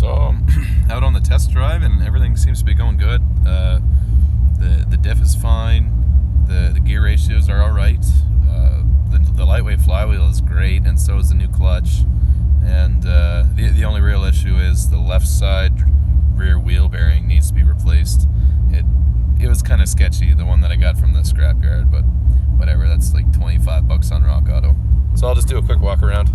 So, out on the test drive, and everything seems to be going good. The diff is fine. The gear ratios are all right. The lightweight flywheel is great, and so is the new clutch. And the only real issue is the left side rear wheel bearing needs to be replaced. It was kind of sketchy, the one that I got from the scrapyard, but whatever. That's like $25 on Rock Auto. So I'll just do a quick walk around.